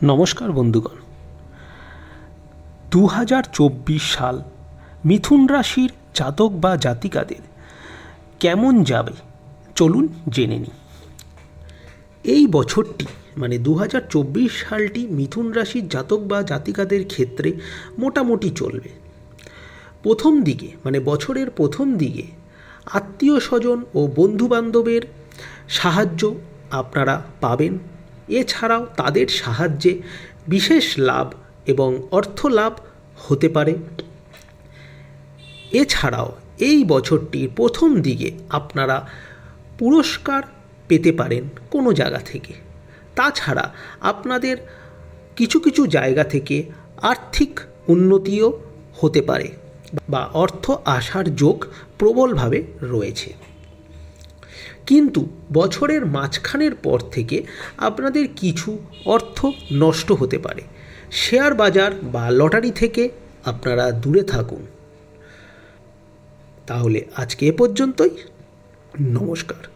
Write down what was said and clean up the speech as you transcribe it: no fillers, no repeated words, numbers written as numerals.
নমস্কার বন্ধুগণ। 2024 সাল মিথুন রাশির জাতক বা জাতিকাদের কেমন যাবে চলুন জেনে নিই। এই বছরটি মানে 2024 সালটি মিথুন রাশির জাতক বা জাতিকাদের ক্ষেত্রে মোটামুটি চলবে। প্রথম দিকে মানে বছরের প্রথম দিকে আত্মীয় স্বজন ও বন্ধুবান্ধবের সাহায্য আপনারা পাবেন। এছাড়াও তাদের সাহায্যে বিশেষ লাভ এবং অর্থ লাভ হতে পারে। এছাড়াও এই বছরটির প্রথম দিকে আপনারা পুরস্কার পেতে পারেন কোনো জায়গা থেকে। তাছাড়া আপনাদের কিছু কিছু জায়গা থেকে আর্থিক উন্নতিও হতে পারে বা অর্থ আসার যোগ প্রবলভাবে রয়েছে। কিন্তু বছরের মাঝখানের পর থেকে আপনাদের কিছু অর্থ নষ্ট হতে পারে। শেয়ার বাজার বা লটারি থেকে আপনারা দূরে থাকুন। তাহলে আজকে এ পর্যন্তই। নমস্কার।